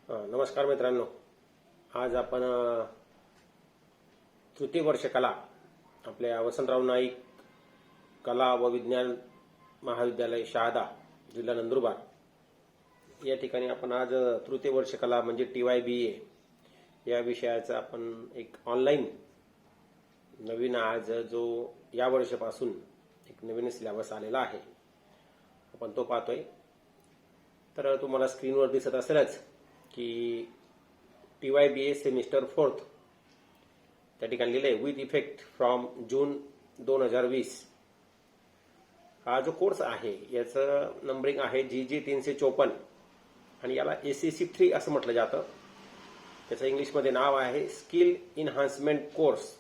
नमस्कार मित्रांनो. आज आपण तृतीय वर्ष कला आपल्या वसंतराव नाईक कला व विज्ञान महाविद्यालय शहादा जिल्हा नंदुरबार या ठिकाणी आपण आज तृतीय वर्ष कला म्हणजे TYBA या विषयाचा आपण एक ऑनलाईन नवीन आज जो या वर्षापासून एक नवीन सिलेबस आलेला आहे आपण तो पाहतोय. तर तुम्हाला स्क्रीनवर दिसत असेलच की TYBA सेमिस्टर 4 त्या ठिकाणी लिहिले विथ इफेक्ट फ्रॉम जून 2020. हा जो कोर्स आहे याचं नंबरिंग आहे GG 354 आणि याला ACC 3 असं म्हटलं जातं. त्याचं इंग्लिशमध्ये नाव आहे स्किल इन्हान्समेंट कोर्स,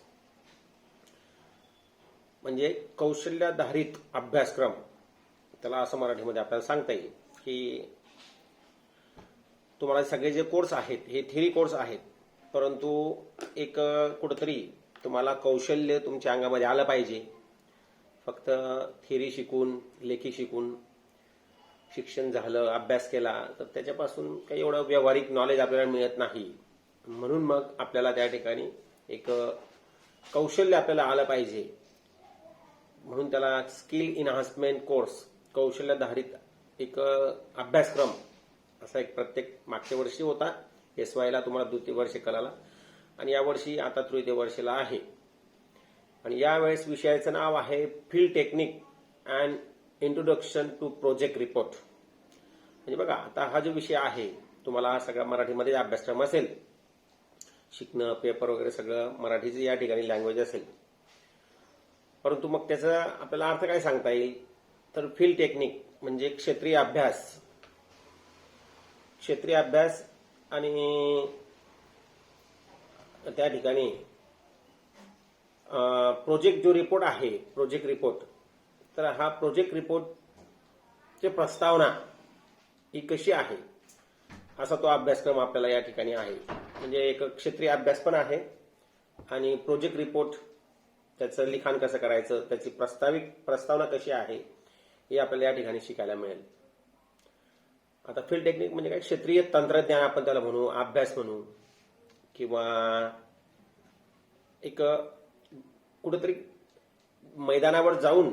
म्हणजे कौशल्याधारित अभ्यासक्रम. त्याला असं मराठीमध्ये आपल्याला सांगता येईल की तुम्हाला सगळे जे कोर्स आहेत हे थिअरी कोर्स आहेत, परंतु एक कुठंतरी तुम्हाला कौशल्य तुमच्या अंगामध्ये आलं पाहिजे. फक्त थिअरी शिकून लेखी शिकून शिक्षण झालं अभ्यास केला तर त्याच्यापासून काही एवढं व्यावहारिक नॉलेज आपल्याला मिळत नाही. म्हणून मग आपल्याला त्या ठिकाणी एक कौशल्य आपल्याला आलं पाहिजे, म्हणून त्याला स्किल इन्हान्समेंट कोर्स कौशल्याधारित एक अभ्यासक्रम असा एक प्रत्येक मागच्या वर्षी होता SY ला तुम्हाला द्वितीय वर्ष कलाला, आणि यावर्षी आता तृतीय वर्षाला आहे. आणि यावेळेस विषयाचं नाव आहे field technique and introduction to project report. म्हणजे बघा आता हा जो विषय आहे तुम्हाला सगळा मराठीमध्ये अभ्यासक्रम असेल, शिकणं पेपर वगैरे सगळं मराठीचं या ठिकाणी लँग्वेज असेल, परंतु मग त्याचा आपल्याला अर्थ काय सांगता येईल तर फील्ड टेक्निक म्हणजे क्षेत्रीय अभ्यास आणि त्या ठिकाणी प्रोजेक्ट जो रिपोर्ट आहे प्रोजेक्ट रिपोर्ट, तर हा प्रोजेक्ट रिपोर्टची प्रस्तावना ही कशी आहे असा तो अभ्यासक्रम आपल्याला या ठिकाणी आहे. म्हणजे एक क्षेत्रीय अभ्यास पण आहे आणि प्रोजेक्ट रिपोर्ट त्याचं लिखाण कसं करायचं, त्याची प्रस्तावना कशी आहे हे आपल्याला या ठिकाणी शिकायला मिळेल. आता फील्ड टेक्निक म्हणजे काय, क्षेत्रीय तंत्रज्ञान आपण त्याला म्हणू, अभ्यास म्हणू, किंवा एक कुठेतरी मैदानावर जाऊन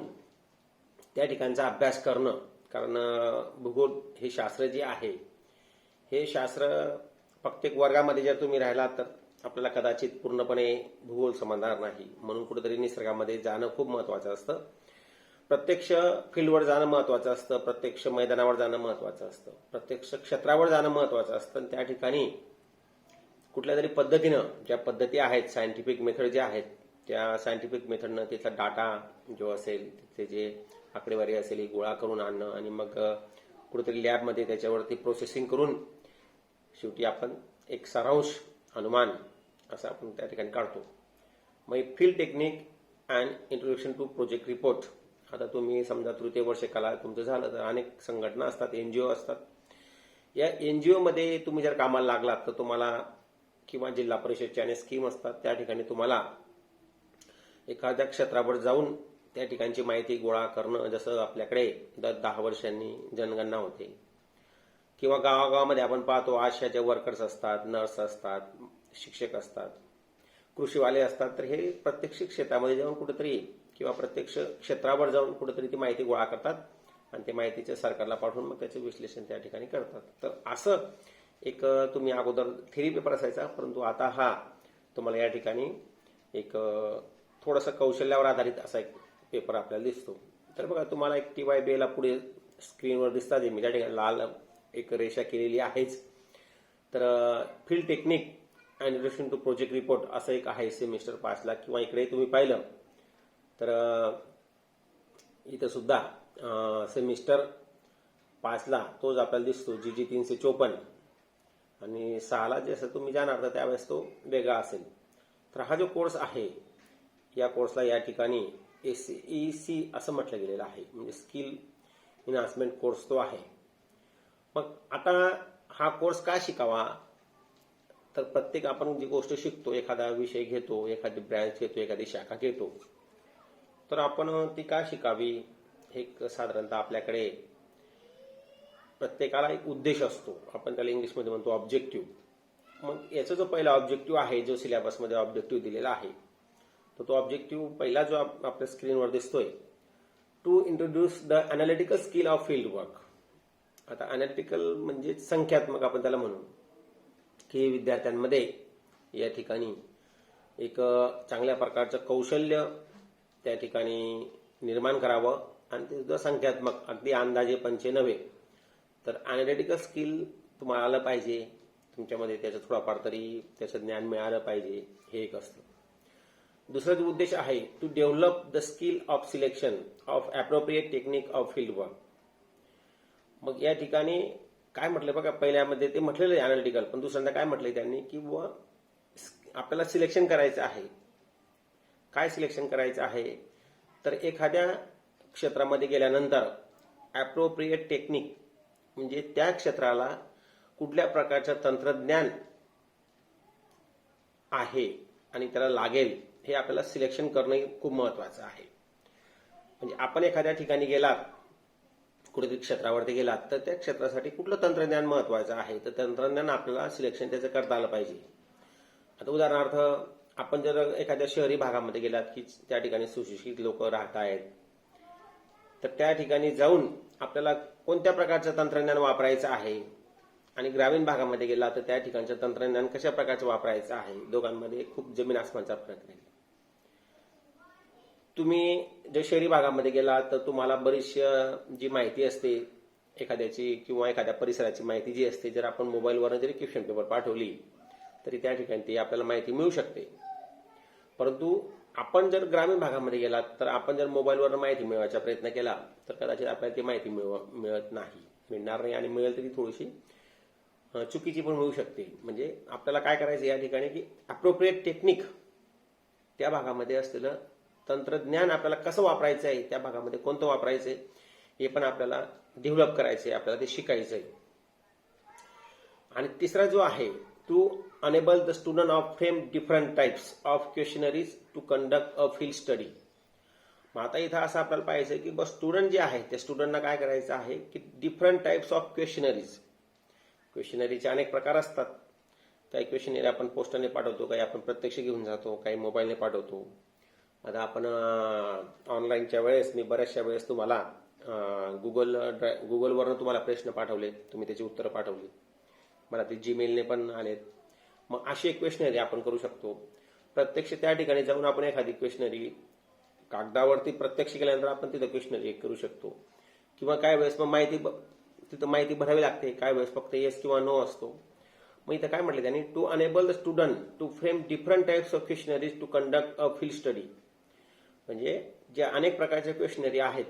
त्या ठिकाणचा अभ्यास करणं. कारण भूगोल हे शास्त्र जे आहे हे शास्त्र प्रत्येक वर्गामध्ये जर तुम्ही राहिलात तर आपल्याला कदाचित पूर्णपणे भूगोल समजणार नाही. म्हणून कुठेतरी निसर्गामध्ये जाणं खूप महत्वाचं असतं, प्रत्यक्ष फील्डवर जाणं महत्वाचं असतं, प्रत्यक्ष मैदानावर जाणं महत्वाचं असतं, प्रत्यक्ष क्षेत्रावर जाणं महत्वाचं असतं. त्या ठिकाणी कुठल्या तरी पद्धतीनं ज्या पद्धती आहेत सायंटिफिक मेथड ज्या आहेत त्या सायंटिफिक मेथडनं तिथला डाटा जो असेल तिथे जे आकडेवारी असेल ही गोळा करून आणणं आणि मग कुठेतरी लॅबमध्ये त्याच्यावरती प्रोसेसिंग करून शेवटी आपण एक सारांश अनुमान असं आपण त्या ठिकाणी काढतो. मग field technique and introduction to project report. आता तुम्ही समजा तृतीय वर्ष कला तुमचं झालं तर अनेक संघटना असतात, NGO असतात. या NGO मध्ये तुम्ही जर कामाला लागलात तर तुम्हाला किंवा जिल्हा परिषदच्या अनेक स्कीम असतात, त्या ठिकाणी तुम्हाला एखाद्या क्षेत्रावर जाऊन त्या ठिकाणची माहिती गोळा करणं. जसं आपल्याकडे दर 10 वर्षांनी जनगणना होते, किंवा गावागावामध्ये आपण पाहतो आशाचे वर्कर्स असतात, नर्स असतात, शिक्षक असतात, कृषीवाले असतात. तर हे प्रत्यक्ष क्षेत्रामध्ये जाऊन कुठेतरी किंवा प्रत्यक्ष क्षेत्रावर जाऊन कुठेतरी ती माहिती गोळा करतात आणि ते माहितीच्या सरकारला पाठवून मग त्याचे विश्लेषण त्या ठिकाणी करतात. तर असं एक तुम्ही अगोदर थिअरी पेपर असायचा, परंतु आता हा तुम्हाला या ठिकाणी एक थोडंसं कौशल्यावर आधारित असा एक पेपर आपल्याला दिसतो. तर बघा तुम्हाला एक TYBA ला पुढे स्क्रीनवर दिसतात, मी त्या ठिकाणी लाल एक रेषा केलेली आहेच. तर field technique and introduction to project report असं एक आहे सेमिस्टर 5 ला. किंवा इकडे तुम्ही पाहिलं तर इथं सुद्धा सेमिस्टर 5 ला तोच आपल्याला दिसतो GG 354, आणि 6 ला जसं तुम्ही जाणार तर त्यावेळेस तो वेगळा असेल. तर हा जो कोर्स आहे या कोर्सला या ठिकाणी SEC असं म्हटलं गेलेलं आहे, म्हणजे स्किल इन्हान्समेंट कोर्स तो आहे. मग आता हा कोर्स का शिकावा तर प्रत्येक आपण जी गोष्ट शिकतो, एखादा विषय घेतो, एखादी ब्रँच घेतो, एखादी शाखा घेतो, तर आपण ती का शिकावी हे साधारणतः आपल्याकडे प्रत्येकाला एक उद्देश असतो, आपण त्याला इंग्लिशमध्ये म्हणतो ऑब्जेक्टिव्ह. मग याचा जो पहिला ऑब्जेक्टिव्ह आहे, जो सिलेबसमध्ये ऑब्जेक्टिव्ह दिलेला आहे, तर तो ऑब्जेक्टिव्ह पहिला जो आपल्या स्क्रीनवर दिसतोय, to introduce the analytical skill of field work. आता अनालिटिकल म्हणजे संख्यात्मक आपण त्याला म्हणू, की विद्यार्थ्यांमध्ये या ठिकाणी एक चांगल्या प्रकारचं कौशल्य त्या ठिकाणी निर्माण करावं, आणि ते सुद्धा संख्यात्मक, अगदी अंदाजे पंचे नव्हे. तर अनालिटिकल स्किल तुम्हाला आलं पाहिजे, तुमच्यामध्ये त्याचं थोडाफार तरी त्याचं ज्ञान मिळालं पाहिजे, हे एक असतं. दुसरा जो उद्देश आहे, to develop the skill of selection of appropriate technique of field work. मग या ठिकाणी काय म्हटलं बघा, पहिल्यामध्ये ते म्हटलेलं आहे अनालिटिकल, पण दुसऱ्यांदा काय म्हटलंय त्यांनी, की बुवा आपल्याला सिलेक्शन करायचं आहे. काय सिलेक्शन करायचं आहे, तर एखाद्या क्षेत्रामध्ये गेल्यानंतर अप्रोप्रिएट टेक्निक म्हणजे त्या क्षेत्राला कुठल्या प्रकारचं तंत्रज्ञान आहे आणि त्याला लागेल, हे आपल्याला सिलेक्शन करणं खूप महत्वाचं आहे. म्हणजे आपण एखाद्या ठिकाणी गेलात, कुठेतरी क्षेत्रावरती गेलात, तर त्या क्षेत्रासाठी कुठलं तंत्रज्ञान महत्वाचं आहे, तर तंत्रज्ञान आपल्याला सिलेक्शन त्याचं करता आलं पाहिजे. आता उदाहरणार्थ, आपण जर एखाद्या शहरी भागामध्ये गेलात, की त्या ठिकाणी सुशिक्षित लोक राहत आहेत, तर त्या ठिकाणी जाऊन आपल्याला कोणत्या प्रकारचं तंत्रज्ञान वापरायचं आहे, आणि ग्रामीण भागामध्ये गेला तर त्या ठिकाणचं तंत्रज्ञान कशा प्रकारचं वापरायचं आहे, दोघांमध्ये खूप जमीन आसमानचा फरक आहे. तुम्ही जर शहरी भागामध्ये गेला तर तुम्हाला बरीचशी जी माहिती असते एखाद्याची किंवा एखाद्या परिसराची माहिती जी असते, जर आपण मोबाईलवर जरी क्वेश्चन पेपर पाठवली तरी त्या ठिकाणी ती आपल्याला माहिती मिळू शकते. परंतु आपण जर ग्रामीण भागामध्ये गेलात तर आपण जर मोबाईलवर माहिती मिळवायचा प्रयत्न केला तर कदाचित आपल्याला ती माहिती मिळणार नाही, आणि मिळेल तरी थोडीशी चुकीची पण मिळू शकते. म्हणजे आपल्याला काय करायचं या ठिकाणी, की अप्रोप्रिएट टेक्निक, त्या भागामध्ये असलेलं तंत्रज्ञान आपल्याला कसं वापरायचं आहे, त्या भागामध्ये कोणतं वापरायचं आहे, हे पण आपल्याला डेव्हलप करायचं आहे, आपल्याला ते शिकायचं आहे. आणि तिसरा जो आहे, to enable the student of frame different types of questionnaires to conduct a field study. मग आता इथं असं आपल्याला पाहिजे की बस स्टुडंट जे आहे त्या स्टुडंटना काय करायचं आहे, की डिफरंट टाइप्स ऑफ क्वेश्चनरीज, क्वेश्चनरीचे अनेक प्रकार असतात. काही क्वेश्चनरी आपण पोस्टरने पाठवतो, काही आपण प्रत्यक्ष घेऊन जातो, काही मोबाईलने पाठवतो. आता आपण ऑनलाईनच्या वेळेस मी बऱ्याचशा वेळेस तुम्हाला गुगलवरनं तुम्हाला प्रश्न पाठवले, तुम्ही त्याची उत्तरं पाठवली, मला ते जीमेलने पण आलेत. मग अशी एक क्वेश्चनरी आपण करू शकतो. प्रत्यक्ष त्या ठिकाणी जाऊन आपण एखादी क्वेश्चनरी कागदावरती प्रत्यक्ष केल्यानंतर आपण तिथं क्वेश्चनरी करू शकतो. किंवा काय वेळेस मग तिथं माहिती भरावी लागते, काय वेळेस फक्त येस किंवा नो असतो. मग इथं काय म्हटलं त्यांनी, to enable the student to frame different types of questionnaires to conduct a field study. म्हणजे ज्या अनेक प्रकारच्या क्वेश्चनरी आहेत,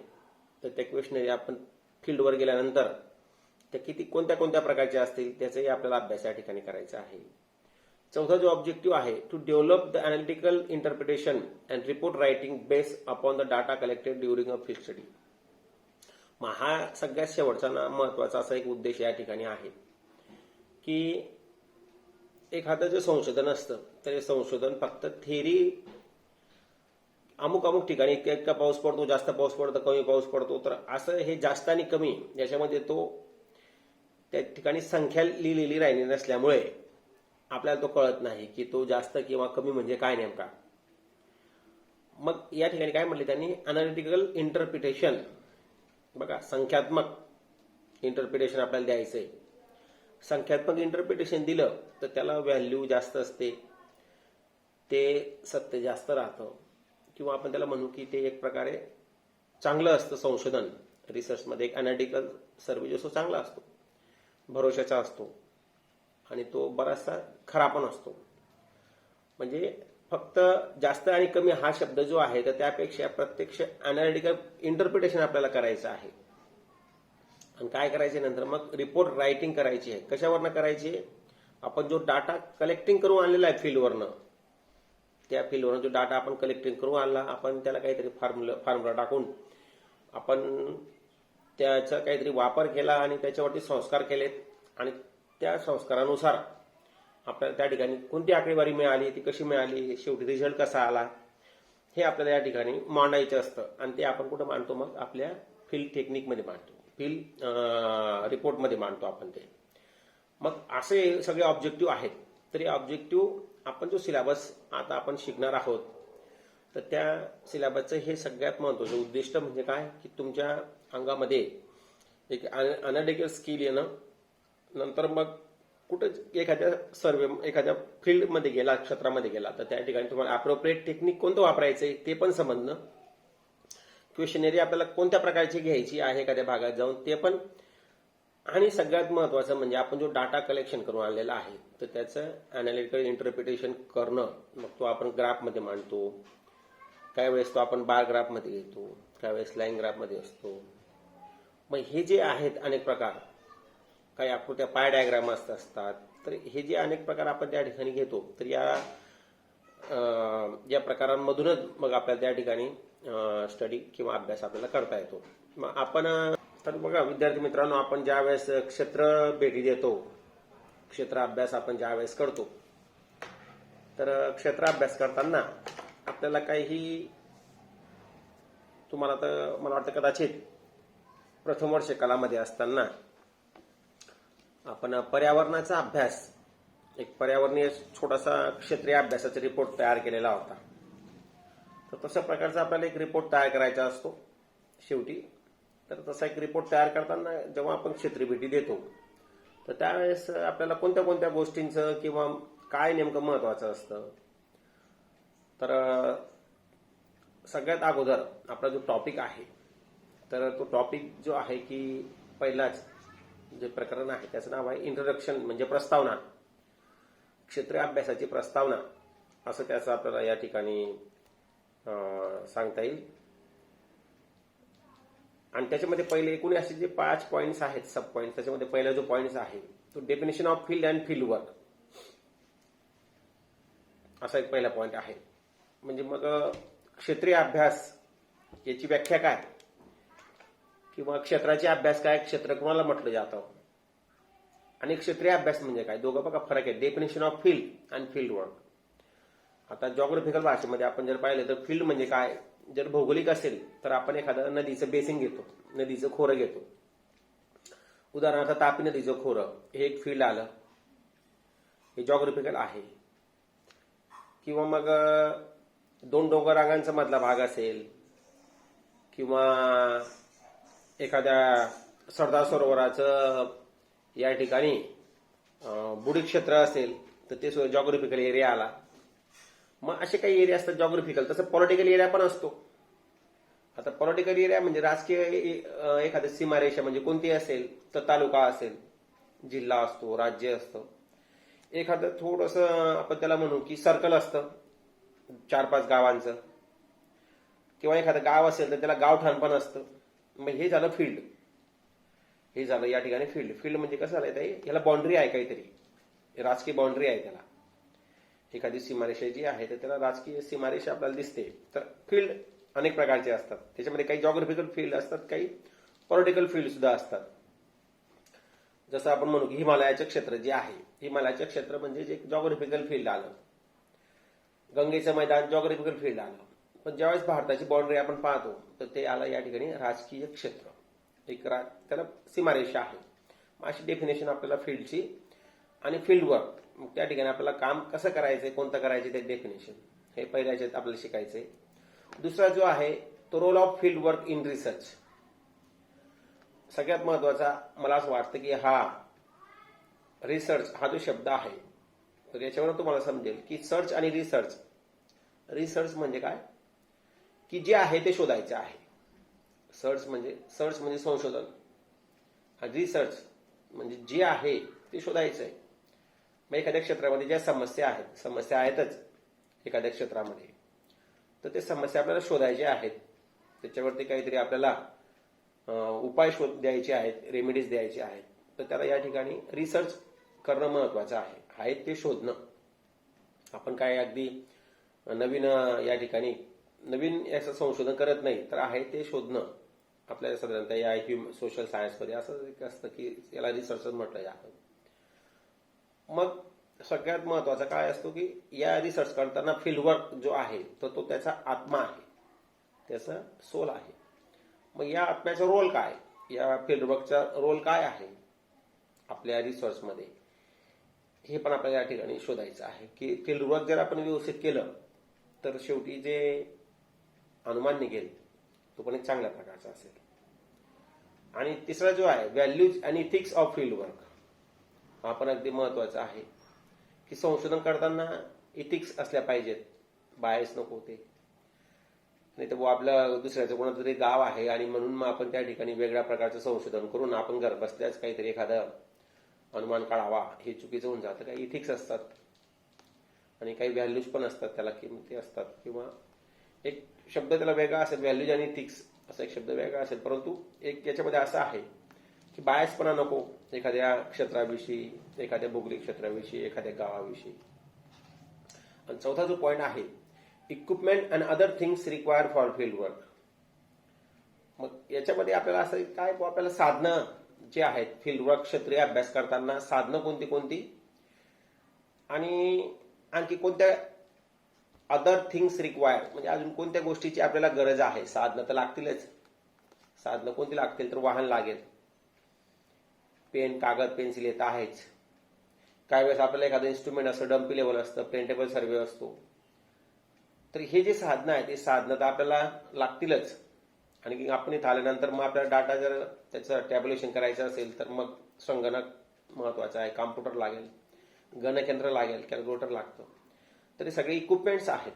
तर त्या क्वेश्चनरी आपण फील्डवर गेल्यानंतर त्या कोणत्या कोणत्या प्रकारच्या असतील त्याचाही आपल्याला अभ्यास या ठिकाणी करायचा आहे. चौथा जो ऑब्जेक्टिव्ह आहे, to develop the analytical interpretation and report writing based upon the data collected during a field study. मग हा सगळ्यात शेवटचा महत्वाचा असा एक उद्देश या ठिकाणी आहे, की एखादं जे संशोधन असतं तर हे संशोधन फक्त थेरी अमुक ठिकाणी इतका पाऊस पडतो, जास्त पाऊस पडतो, कमी पाऊस पडतो, तर असं हे जास्त आणि कमी याच्यामध्ये तो त्या ठिकाणी संख्या लिहिलेली राहिली नसल्यामुळे आपल्याला तो कळत नाही की तो जास्त किंवा कमी म्हणजे काय नेमका. मग या ठिकाणी काय म्हटले त्यांनी, अनालिटिकल इंटरप्रिटेशन. बघा, संख्यात्मक इंटरप्रिटेशन आपल्याला द्यायचंय. संख्यात्मक इंटरप्रिटेशन दिलं तर त्याला व्हॅल्यू जास्त असते, ते सत्य जास्त राहतं, किंवा आपण त्याला म्हणू की ते एक प्रकारे चांगलं असतं. संशोधन रिसर्चमध्ये एक अनालिटिकल सर्व्हे जो असतो चांगला असतो, भरोशाचा असतो, आणि तो बराचसा खरा पण असतो. म्हणजे फक्त जास्त आणि कमी हा शब्द जो आहे, तर त्यापेक्षा प्रत्यक्ष अनालिटिकल इंटरप्रिटेशन आपल्याला करायचं आहे. आणि काय करायचे नंतर मग रिपोर्ट रायटिंग करायची आहे. कशावरनं करायची, आपण जो डाटा कलेक्टिंग करून आणलेला आहे फील्डवरनं, त्या फील्डवरून जो डाटा आपण कलेक्टिंग करून आणला, आपण त्याला काहीतरी फॉर्म्युला टाकून आपण त्याचा काहीतरी वापर केला आणि त्याच्यावरती संस्कार केलेत, आणि त्या संस्कारानुसार आपल्याला त्या ठिकाणी कोणती आकडेवारी मिळाली, ती कशी मिळाली, शेवटी रिझल्ट कसा आला, हे आपल्याला या ठिकाणी मांडायचं असतं. आणि ते आपण कुठं मांडतो, मग आपल्या फील्ड टेक्निकमध्ये मांडतो. फील्ड रिपोर्टमध्ये मांडतो आपण ते. मग असे सगळे ऑब्जेक्टिव्ह आहेत. तर हे ऑब्जेक्टिव्ह आपण जो सिलेबस आता आपण शिकणार आहोत, तर त्या सिलेबसचं हे सगळ्यात महत्त्वाचं उद्दिष्ट म्हणजे काय, की तुमच्या अंगामध्ये एक अनॅलिटिकल स्किल येणं, नंतर मग कुठं एखाद्या एखाद्या फील्डमध्ये गेला, क्षेत्रामध्ये गेला, तर त्या ठिकाणी तुम्हाला अप्रोप्रिएट टेक्निक कोणतं वापरायचंय ते पण समजणं, क्वेश्चनरी आपल्याला कोणत्या प्रकारची घ्यायची आहे एखाद्या भागात जाऊन ते पण, आणि सगळ्यात महत्वाचं म्हणजे आपण जो डाटा कलेक्शन करून आणलेला आहे तर त्याचं अनालिटिकल इंटरप्रिटेशन करणं. मग तो आपण ग्राफमध्ये मांडतो, काही वेळेस तो आपण बार ग्राफमध्ये घेतो, काही वेळेस लाईन ग्राफमध्ये असतो. मग हे जे आहेत अनेक प्रकार, काही आकृत्या पाय डायग्राम असतात, तर हे जे अनेक प्रकार आपण त्या ठिकाणी घेतो, तर या प्रकारांमधूनच मग आपल्याला त्या ठिकाणी स्टडी किंवा अभ्यास आपल्याला करता येतो. मग आपण तर बघा विद्यार्थी मित्रांनो, आपण ज्या वेळेस क्षेत्र भेटी देतो, क्षेत्र अभ्यास आपण ज्या वेळेस करतो, तर क्षेत्र अभ्यास करताना आपल्याला काही तुम्हाला तर मला वाटतं कदाचित प्रथम वर्ष कलामध्ये असताना आपण पर्यावरणाचा अभ्यास, एक पर्यावरणीय छोटासा क्षेत्रीय अभ्यासाचा रिपोर्ट तयार केलेला होता. तर तशा प्रकारचा आपल्याला एक रिपोर्ट तयार करायचा असतो शेवटी. तर तसा एक रिपोर्ट तयार करताना जेव्हा आपण क्षेत्रीय भेटी देतो, तर त्यावेळेस आपल्याला कोणत्या कोणत्या गोष्टींचं किंवा काय नेमकं महत्वाचं असतं, तर सगळ्यात अगोदर आपला जो टॉपिक आहे, तर तो टॉपिक जो आहे की पहिलाच जे प्रकरण आहे त्याचं नाव आहे इंट्रोडक्शन, म्हणजे प्रस्तावना, क्षेत्रीय अभ्यासाची प्रस्तावना असं त्याचं आपल्याला या ठिकाणी सांगता येईल. आणि त्याच्यामध्ये पहिले एकूण असे जे 5 पॉइंट्स आहेत, सब पॉइंट, त्याच्यामध्ये पहिला जो पॉइंट आहे तो definition of field and field work असा एक पहिला पॉइंट आहे. म्हणजे मग क्षेत्रीय अभ्यास याची व्याख्या काय, किंवा क्षेत्राचे अभ्यास काय, क्षेत्र कोणाला म्हटलं जातं, आणि क्षेत्रीय अभ्यास म्हणजे काय, दोघं बघा फरक आहे. Definition of field and field work. आता जॉग्राफिकल भाषेमध्ये आपण जर पाहिलं तर फील्ड म्हणजे काय, जर भौगोलिक असेल तर आपण एखादं नदीचं बेसिन घेतो, नदीचं खोरं घेतो. उदाहरणार्थ तापी नदीचं खोरं हे एक फील्ड आलं, हे जॉग्राफिकल आहे. किंवा मग 2 डोंगर रांगांचा मधला भाग असेल, किंवा एखाद्या सरदार सरोवराचं या ठिकाणी बुडी क्षेत्र असेल तर ते जॉग्राफिकल एरिया आला. मग असे काही एरिया असतात जॉग्राफिकल. तसं पॉलिटिकल एरिया पण असतो. आता पॉलिटिकल एरिया म्हणजे राजकीय एखादी सीमारेषा म्हणजे कोणती असेल, तर तालुका असेल, जिल्हा असतो, राज्य असतं. एखादं थोडंसं आपण त्याला म्हणू की सर्कल असतं 4-5 गावांचं, किंवा एखादं गाव असेल तर त्याला गावठाण पण असतं. मग हे झालं फील्ड, हे झालं या ठिकाणी फील्ड. फील्ड म्हणजे कसं झालंय ताई, याला बाउंड्री आहे, काहीतरी राजकीय बाउंड्री आहे त्याला. एखादी सीमारेषा जी आहे तर त्याला राजकीय सीमारेषा आपल्याला दिसते. तर फील्ड अनेक प्रकारचे असतात. त्याच्यामध्ये काही जॉग्राफिकल फील्ड असतात, काही पॉलिटिकल फील्ड सुद्धा असतात. जसं आपण म्हणू की हिमालयाचे क्षेत्र जे आहे, हिमालयाचे क्षेत्र म्हणजे जे जॉग्राफिकल फील्ड आलं. गंगेचं मैदान जॉग्राफिकल फील्ड आलं. पण ज्यावेळेस भारताची बाउंड्री आपण पाहतो तर ते आलं या ठिकाणी राजकीय क्षेत्र, एक त्याला सीमारेषा आहे. अशी डेफिनेशन आपल्याला फील्डची. आणि फील्ड वर्क, मग त्या ठिकाणी आपल्याला काम कसं करायचंय, कोणतं करायचं ते डेफिनेशन, हे पहिल्याच्यात आपल्याला शिकायचंय. दुसरा जो आहे तो role of field work in research. सगळ्यात महत्वाचा मला असं वाटतं की हा रिसर्च हा जो शब्द आहे, तर याच्यावर तुम्हाला समजेल की सर्च आणि रिसर्च. रिसर्च म्हणजे काय, की जे आहे ते शोधायचं आहे. सर्च म्हणजे संशोधन, आणि रिसर्च म्हणजे जे आहे ते शोधायचं आहे. मग एखाद्या क्षेत्रामध्ये ज्या समस्या आहेतच एखाद्या क्षेत्रामध्ये, तर ते समस्या आपल्याला शोधायच्या आहेत. त्याच्यावरती काहीतरी आपल्याला उपाय शोध द्यायचे आहेत, रेमेडीज द्यायचे आहेत. तर त्याला या ठिकाणी रिसर्च करणं महत्वाचं आहे. आहेत ते शोधणं. आपण काय अगदी नवीन या ठिकाणी नवीन याचं संशोधन करत नाही, तर आहे ते शोधणं आपल्याला साधारणतः या सोशल सायन्समध्ये असं एक असतं की याला रिसर्च म्हटलं जातं. मग सगळ्यात महत्वाचा काय असतो की या रिसर्च करताना फील्डवर्क जो आहे तर तो त्याचा आत्मा आहे, त्याचा सोल आहे. मग या आत्म्याचा रोल काय, या फील्डवर्कचा रोल काय आहे आपल्या रिसर्चमध्ये, हे पण आपल्याला या ठिकाणी शोधायचं आहे की फील्डवर्क जर आपण व्यवस्थित केलं तर शेवटी जे अनुमान निघेल तो पण एक चांगल्या प्रकारचा असेल. आणि तिसरा जो आहे व्हॅल्यूज आणि इथिक्स ऑफ फील्डवर्क, हा पण अगदी महत्वाचा आहे की संशोधन करताना इथिक्स असल्या पाहिजेत, बायस नको ते. नाही तर आपलं दुसऱ्याचं कोणाचं तरी गाव आहे आणि म्हणून मग आपण त्या ठिकाणी वेगळ्या प्रकारचं संशोधन करून आपण घर बसल्याच काहीतरी एखादं अनुमान काढावा, हे चुकीचं होऊन जातं. काही इथिक्स असतात आणि काही व्हॅल्यूज पण असतात, त्याला किमती असतात, किंवा एक शब्द त्याला वेगळा असेल, व्हॅल्यूज आणि इथिक्स असा एक शब्द वेगळा असेल, परंतु एक याच्यामध्ये असं आहे की बायसपणा नको एखाद्या क्षेत्राविषयी, एखाद्या भौगोलिक क्षेत्राविषयी, एखाद्या गावाविषयी. आणि चौथा जो पॉइंट आहे equipment and other things required for field work. मग याच्यामध्ये आपल्याला असं काय, आपल्याला साधनं जे आहेत फील्ड वर्क क्षेत्रीय अभ्यास करताना साधनं कोणती कोणती आणि आणखी कोणत्या अदर थिंग्स रिक्वायर्ड, म्हणजे अजून कोणत्या गोष्टीची आपल्याला गरज आहे. साधनं तर लागतीलच. साधनं कोणती लागतील तर वाहन लागेल, पेन, कागद, पेन्सिल येत आहेच. काही वेळेस आपल्याला एखादं इन्स्ट्रुमेंट असतं, डम्पी लेवल असतं, प्रिंटेबल सर्वे असतो. तर हे जे साधनं आहेत ते साधनं तर आपल्याला लागतीलच. आणि आपण इथं आल्यानंतर मग आपल्याला डाटा जर त्याचं टॅब्युलेशन करायचं असेल तर मग संगणक महत्वाचा आहे, कॉम्प्युटर लागेल, गणकयंत्र लागेल, कॅल्क्युलेटर लागतं. तर हे सगळे इक्विपमेंट्स आहेत.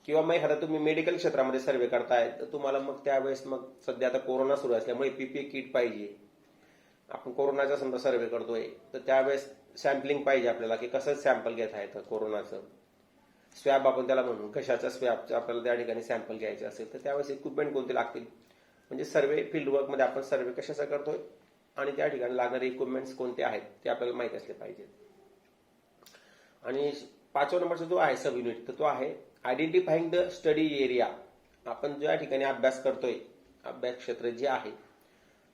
किंवा मग एखादा तुम्ही मेडिकल क्षेत्रामध्ये सर्वे करताय तर तुम्हाला मग त्यावेळेस मग सध्या आता कोरोना सुरू असल्यामुळे पीपीई किट पाहिजे. आपण कोरोनाचा समजा सर्वे करतोय तर त्यावेळेस सॅम्पलिंग पाहिजे आपल्याला की कसं सॅम्पल घेता येतं कोरोनाचं. स्वॅब आपण त्याला म्हणू, कशाचा स्वॅबचं आपल्याला त्या ठिकाणी सॅम्पल घ्यायचं असेल तर त्यावेळेस इक्विपमेंट कोणते लागतील. म्हणजे सर्वे फील्ड वर्कमध्ये आपण सर्वे कशाचा करतोय आणि त्या ठिकाणी लागणारे इक्विपमेंट्स कोणते आहेत ते आपल्याला माहिती असले पाहिजेत. आणि 5व्या नंबरचा जो आहे सब युनिट तर तो आहे आयडेंटिफाईंग द स्टडी एरिया. आपण ज्या ठिकाणी अभ्यास करतोय, अभ्यास क्षेत्र जे आहे,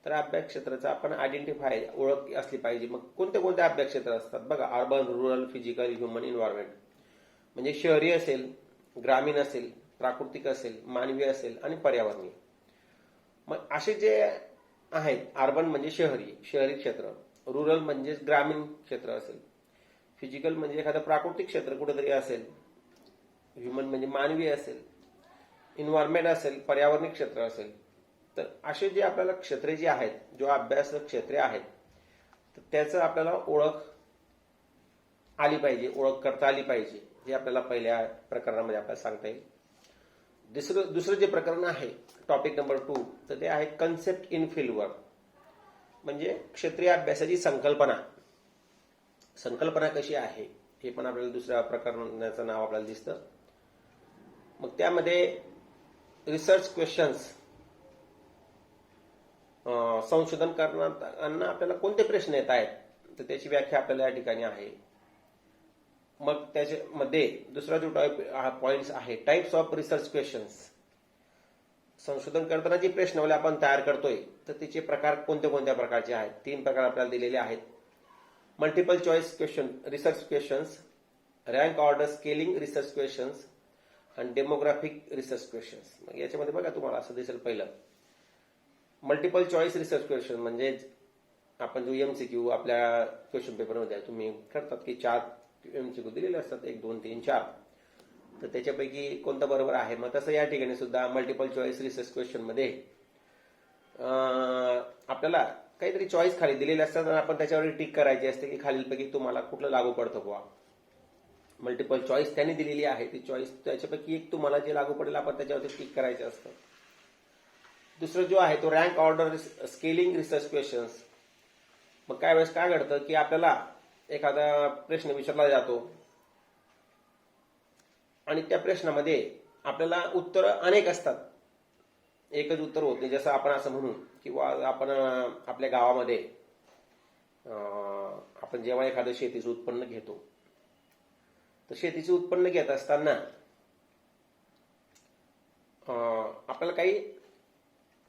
तर अभ्यास क्षेत्राचा आपण आयडेंटिफाय, ओळख असली पाहिजे. मग कोणते कोणते अभ्यास क्षेत्र असतात बघा, urban, rural, physical, human, environment. म्हणजे शहरी असेल, ग्रामीण असेल, प्राकृतिक असेल, मानवी असेल आणि पर्यावरणीय. मग असे जे आहेत, अर्बन म्हणजे शहरी क्षेत्र, रुरल म्हणजे ग्रामीण क्षेत्र असेल, फिजिकल म्हणजे एखादं प्राकृतिक क्षेत्र कुठेतरी असेल, ह्युमन म्हणजे मानवी असेल, इन्व्हायरमेंट असेल, पर्यावरणीय क्षेत्र असेल. तर असे जे आपल्याला क्षेत्रे जी आहेत, जो अभ्यास क्षेत्रे आहेत, तर त्याचं आपल्याला ओळख आली पाहिजे, ओळख करता आली पाहिजे. हे आपल्याला पहिल्या प्रकरणामध्ये आपल्याला सांगता येईल. दुसरं जे प्रकरण आहे टॉपिक नंबर 2 तर ते आहे कन्सेप्ट इन फील्ड वर्क. म्हणजे क्षेत्रीय अभ्यासाची संकल्पना कशी आहे हे पण आपल्याला दुसऱ्या प्रकरणाचं नाव आपल्याला दिसतं. मग त्यामध्ये रिसर्च क्वेश्चन्स, संशोधन करताना आपल्याला कोणते प्रश्न येत आहेत तर त्याची व्याख्या आपल्याला या ठिकाणी आहे. मग त्याच्यामध्ये दुसरा जो पॉइंट आहे टाइप्स ऑफ रिसर्च क्वेश्चन्स. संशोधन करताना जी प्रश्नावली आपण तयार करतोय तर त्याचे प्रकार कोणत्या कोणत्या प्रकारचे आहेत. 3 प्रकार आपल्याला दिलेले आहेत. Multiple choice question research questions, rank order scaling research questions आणि डेमोग्राफिक रिसर्च क्वेश्चन्स. मग याच्यामध्ये बघा तुम्हाला असं दिसेल, पहिलं मल्टिपल चॉईस रिसर्च क्वेश्चन म्हणजे आपण जो एमसीक्यू आपल्या क्वेश्चन पेपरमध्ये तुम्ही करतात की 4 एमसीक्यू दिलेले असतात, 1 2 3 4, तर त्याच्यापैकी कोणतं बरोबर आहे. मग तसं या ठिकाणी सुद्धा मल्टिपल चॉईस रिसर्च क्वेश्चन मध्ये आपल्याला काहीतरी चॉईस खाली दिलेले असतात आणि आपण त्याच्यावर टिक करायची असते की खालीलपैकी तुम्हाला कुठलं लागू पडतं बुवा. मल्टिपल चॉईस त्यांनी दिलेली आहे, ती चॉईस त्याच्यापैकी एक तुम्हाला जे लागू पडेल आपण त्याच्यावरती टिक करायचं असतं. दुसरं जो आहे तो rank order scaling research questions. मग काय वेळेस काय घडतं की आपल्याला एखादा प्रश्न विचारला जातो आणि त्या प्रश्नामध्ये आपल्याला उत्तर अनेक असतात, एकच उत्तर होत नाही. जसं आपण असं म्हणू किंवा आपण आपल्या गावामध्ये आपण जेव्हा एखादं शेतीचं उत्पन्न घेतो तर शेतीचे उत्पन्न घेत असताना आपल्याला काही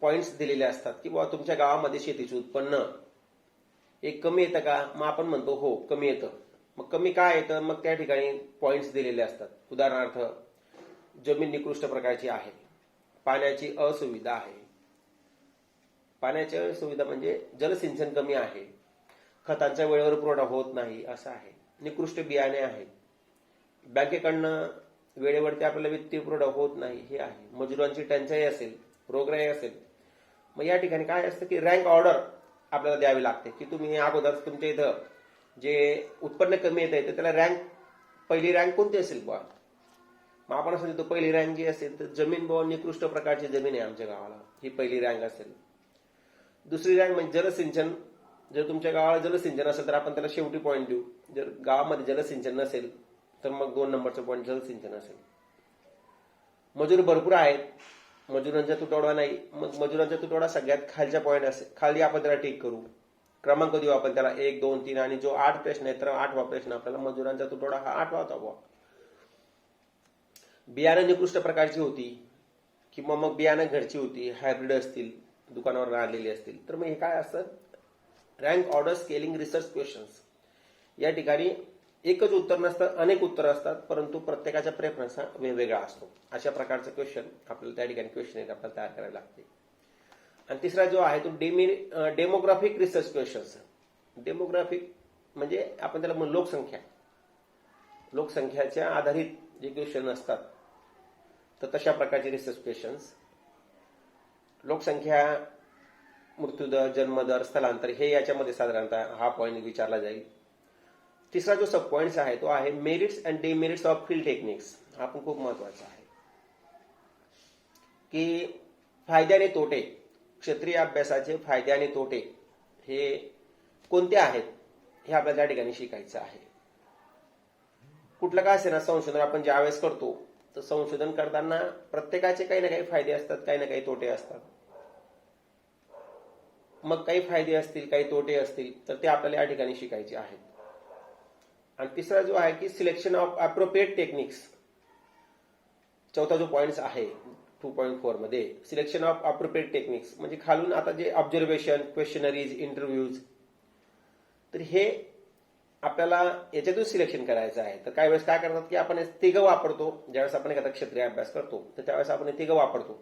पॉइंट्स दिलेले असतात की बाबा तुमच्या गावामध्ये शेतीचे उत्पन्न एक कमी येतं का. मग आपण म्हणतो हो कमी येतं. मग कमी काय येतं, मग त्या ठिकाणी पॉइंट्स दिलेले असतात. उदाहरणार्थ जमीन निकृष्ट प्रकारची आहे, पाण्याची असुविधा आहे, पाण्याच्या सुविधा म्हणजे जलसिंचन कमी आहे, खतांचा वेळेवर पुरवठा होत नाही असं आहे, निकृष्ट बियाणे आहेत, बँकेकडनं वेळेवरती आपल्याला वित्तीय पुरवठा होत नाही हे आहे, मजुरांची टंचाई असेल, रोगराई असेल. मग या ठिकाणी काय असतं की रँक ऑर्डर आपल्याला द्यावी लागते की तुम्ही अगोदर तुमच्या इथं जे उत्पन्न कमी येत आहे तर त्याला रँक, पहिली रँक कोणती असेल बुवा. मग आपण असं देतो पहिली रँक जी असेल तर जमीन बुवा निकृष्ट प्रकारची जमीन आहे आमच्या गावाला, ही पहिली रँक असेल. दुसरी रँक म्हणजे जलसिंचन. जर तुमच्या गावाला जलसिंचन असेल तर आपण त्याला शेवटी पॉईंट देऊ. जर गावामध्ये जलसिंचन नसेल तर मग 2 नंबरचं पॉईंट जलसिंचन असेल. मजूर भरपूर आहेत, मजुरांचा तुटवडा नाही, मग मजुरांचा तुटवडा सगळ्यात खालच्या पॉईंट असेल, खाली आपण त्याला टिक करू, क्रमांक देऊ आपण त्याला 1, 2, 3 आणि जो 8 प्रश्न आहे तर 8वा प्रश्न आपल्याला मजुरांचा तुटवडा हा 8वा होता बुवा. बियाणं निकृष्ट प्रकारची होती किंवा मग बियाणं घरची होती, हायब्रिड असतील, दुकानावर आणलेली असतील, तर मग हे काय असतं, rank order scaling research questions. या ठिकाणी एकच उत्तर नसतं, अनेक उत्तर असतात, परंतु प्रत्येकाचा प्रेफरन्स हा वेगवेगळा असतो. अशा प्रकारचं क्वेश्चन आपल्याला त्या ठिकाणी क्वेश्चन आपल्याला तयार करायला लागते. आणि तिसरा जो आहे तो डेमोग्राफिक रिसर्च क्वेश्चन्स. डेमोग्राफिक म्हणजे आपण त्याला लोकसंख्या, लोकसंख्याच्या आधारित जे क्वेश्चन असतात तर तशा प्रकारचे रिसर्च क्वेश्चन्स. लोकसंख्या, मृत्यूदर, जन्मदर, स्थलांतर हे याच्यामध्ये साधारणतः हा पॉईंट विचारला जाईल. तिसरा जो सब पॉइंट्स आहे तो आहे merits and demerits of field techniques. हा पण खूप महत्वाचा आहे की फायदे आणि तोटे, क्षेत्रीय अभ्यासाचे फायदे आणि तोटे हे कोणते आहेत हे आपल्याला त्या ठिकाणी शिकायचं आहे. कुठलं काय असेल ना संशोधन आपण ज्यावेळेस करतो तर संशोधन करताना प्रत्येकाचे काही ना काही फायदे असतात, काही ना काही तोटे असतात. मग काही फायदे असतील, काही तोटे असतील तर ते आपल्याला या ठिकाणी शिकायचे आहेत. आणि तिसरा जो आहे की सिलेक्शन ऑफ अप्रोप्रिएट टेक्निक्स. चौथा जो पॉइंट आहे 2.4 मध्ये सिलेक्शन ऑफ अप्रोप्रिएट टेक्निक्स म्हणजे खालून आता जे ऑब्झर्वेशन, क्वेश्चनरीज, इंटरव्ह्यूज, तर हे आपल्याला याच्यातून सिलेक्शन करायचं आहे. तर काही वेळेस काय करतात की आपण तिघं वापरतो, ज्यावेळेस आपण एखादा क्षेत्रीय अभ्यास करतो तर त्यावेळेस आपण तिघं वापरतो.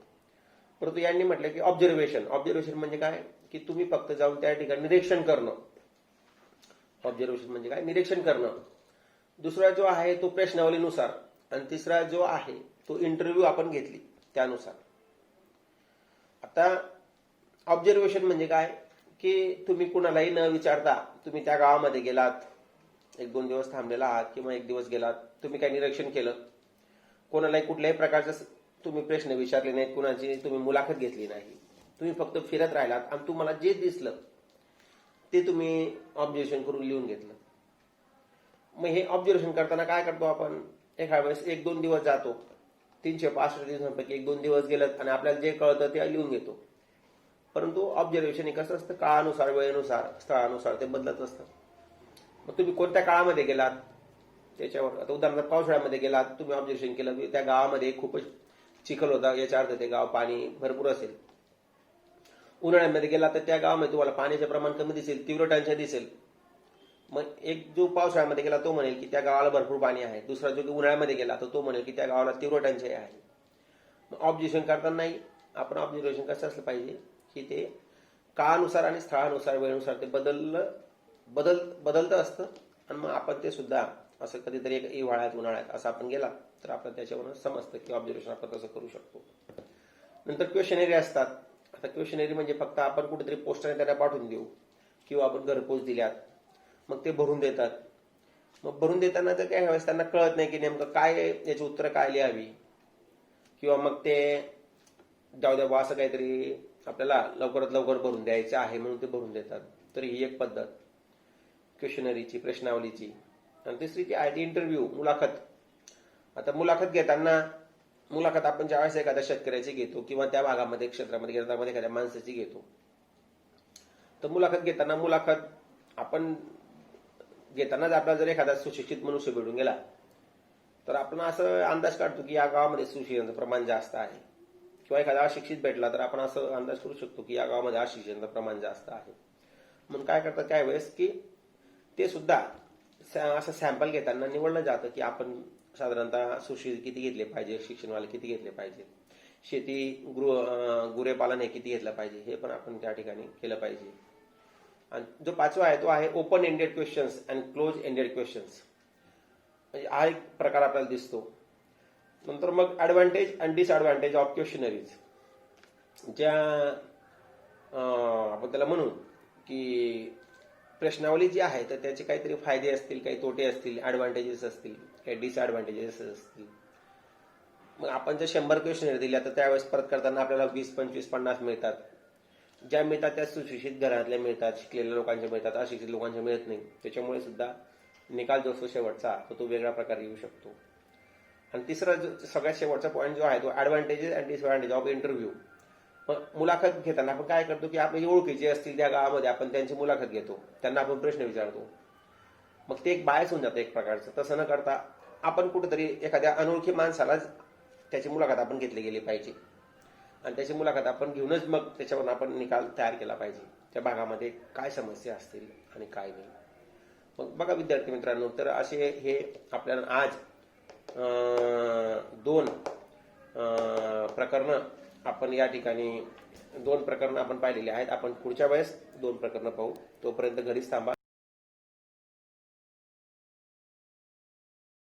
परंतु यांनी म्हटलं की ऑब्झर्वेशन म्हणजे काय की तुम्ही फक्त जाऊन त्या ठिकाणी निरीक्षण करणं. ऑब्झर्वेशन म्हणजे काय, निरीक्षण करणं. दुसरा जो आहे तो प्रश्नावलीनुसार आणि तिसरा जो आहे तो इंटरव्ह्यू आपण घेतली त्यानुसार. आता ऑब्झर्वेशन म्हणजे काय की तुम्ही कुणालाही न विचारता तुम्ही त्या गावामध्ये गेलात, 1-2 दिवस थांबलेला आहात किंवा 1 दिवस गेलात, तुम्ही काही निरीक्षण केलं, कोणालाही कुठल्याही प्रकारचा तुम्ही प्रश्न विचारले नाहीत, कुणाची तुम्ही मुलाखत घेतली नाही, तुम्ही फक्त फिरत राहिलात आणि तुम्हाला जे दिसलं ते तुम्ही ऑब्झर्वेशन करून लिहून घेतलं. मग हे ऑब्झर्वेशन करताना काय करतो आपण, एखाद्या वेळेस 1-2 दिवस जातो, 365 दिवसांपैकी 1-2 दिवस गेलं आणि आपल्याला जे कळतं ते लिहून घेतो. परंतु ऑब्झर्वेशन हे कसं असतं, काळानुसार, वेळेनुसार, स्थळानुसार ते बदलत असतं. मग तुम्ही कोणत्या काळामध्ये गेलात त्याच्यावर. आता उदाहरणार्थ पावसाळ्यामध्ये गेलात, तुम्ही ऑब्झर्वेशन केलं त्या गावामध्ये खूपच चिखल होता, याच्या अर्थ ते गाव पाणी भरपूर असेल. उन्हाळ्यामध्ये गेला तर त्या गावामध्ये तुम्हाला पाण्याचे प्रमाण कमी दिसेल, तीव्र टंचाई दिसेल. मग एक जो पावसाळ्यामध्ये गेला तो म्हणेल की त्या गावाला भरपूर पाणी आहे, दुसरा जो उन्हाळ्यामध्ये गेला तर तो म्हणेल की त्या गावाला तीव्र टंचाई आहे. मग ऑब्झर्वेशन करतानाही आपण ऑब्झर्वेशन कसं असलं पाहिजे की ते काळानुसार आणि स्थळानुसार, वेळेनुसार ते बदलतं असतं. आणि मग आपण ते सुद्धा असं कधीतरी एक हिवाळ्यात, उन्हाळ्यात असं आपण गेला तर आपल्याला त्याच्यावरून समजतं की ऑब्झर्वेशन आपण कसं करू शकतो. नंतर क्वेश्चनरी असतात. आता क्वेश्चनरी म्हणजे फक्त आपण कुठेतरी पोस्टरने त्यांना पाठवून देऊ किंवा आपण घरपोच दिल्यात, मग ते भरून देतात. मग भरून देताना तर काय वेळेस त्यांना कळत नाही की नेमकं काय याची उत्तरं काय लिहावी, किंवा मग ते जाऊ द्या बा असं काहीतरी आपल्याला लवकरात लवकर भरून द्यायचं आहे म्हणून ते भरून देतात. तर ही एक पद्धत क्वेश्चनरीची, प्रश्नावलीची. आणि तिसरी जी आहे ती इंटरव्ह्यू, मुलाखत. आता मुलाखत घेताना, मुलाखत आपण ज्यावेळेस एखाद्या शेतकऱ्याची घेतो किंवा त्या भागामध्ये, क्षेत्रामध्ये एखाद्या माणसाची घेतो, तर मुलाखत घेताना आपण घेतानाच आपल्याला जर एखादा सुशिक्षित मनुष्य भेटून गेला तर आपण असं अंदाज काढतो की या गावामध्ये सुशिक्षणाचं प्रमाण जास्त आहे, किंवा एखादा अशिक्षित भेटला तर आपण असं अंदाज करू शकतो की या गावामध्ये अशिक्षणाचं प्रमाण जास्त आहे. म्हणून काय करतात काय वेळेस की ते सुद्धा असं सॅम्पल घेताना निवडलं जातं की आपण साधारणतः सुशिक्षित किती घेतले पाहिजे, शिक्षणवाले किती घेतले पाहिजे. गुरेपालन हे किती घेतलं पाहिजे हे पण आपण त्या ठिकाणी केलं पाहिजे. आणि जो पाचवा आहे तो आहे open ended questions and close ended questions. म्हणजे हा एक प्रकार आपल्याला दिसतो. नंतर मग advantage and disadvantage of questionnaires, ज्या आपण त्याला म्हणू की प्रश्नावली जी आहे तर त्याचे काहीतरी फायदे असतील, काही तोटे असतील, ऍडव्हान्टेजेस असतील, काही डिसएडव्हान्टेजेस असतील. मग आपण जर 100 क्वेश्चनरी दिल्या तर त्यावेळेस परत करताना आपल्याला 20, 25, 50 मिळतात. ज्या मिळतात त्या सुशिक्षित घरातल्या मिळतात, शिकलेल्या लोकांच्या मिळतात, अशिक्षित लोकांच्या मिळत नाही. त्याच्यामुळे सुद्धा निकाल जो असतो शेवटचा तो वेगळ्या प्रकारे येऊ शकतो. आणि तिसरा सगळ्यात शेवटचा पॉईंट जो आहे तो advantages and disadvantage of interview. मग मुलाखत घेताना आपण काय करतो की आपले ओळखीचे असतील त्या गावामध्ये आपण त्यांची मुलाखत घेतो, त्यांना आपण प्रश्न विचारतो. मग ते एक बायस होऊन जातं एक प्रकारचं. तसं न करता आपण कुठेतरी एखाद्या अनोळखी माणसालाच त्याची मुलाखत आपण घेतली गेली पाहिजे आणि त्याची मुलाखत आपण घेऊनच मग त्याच्यावर आपण निकाल तयार केला पाहिजे. त्या भागामध्ये काय समस्या असतील आणि काय नाही. मग बघा विद्यार्थी मित्रांनो, तर असे हे आपल्याला आज 2 प्रकरणं आपण या ठिकाणी 2 प्रकरणं आपण पाहिलेली आहेत. आपण पुढच्या वेळेस 2 प्रकरणं पाहू. तोपर्यंत घरीच थांबा.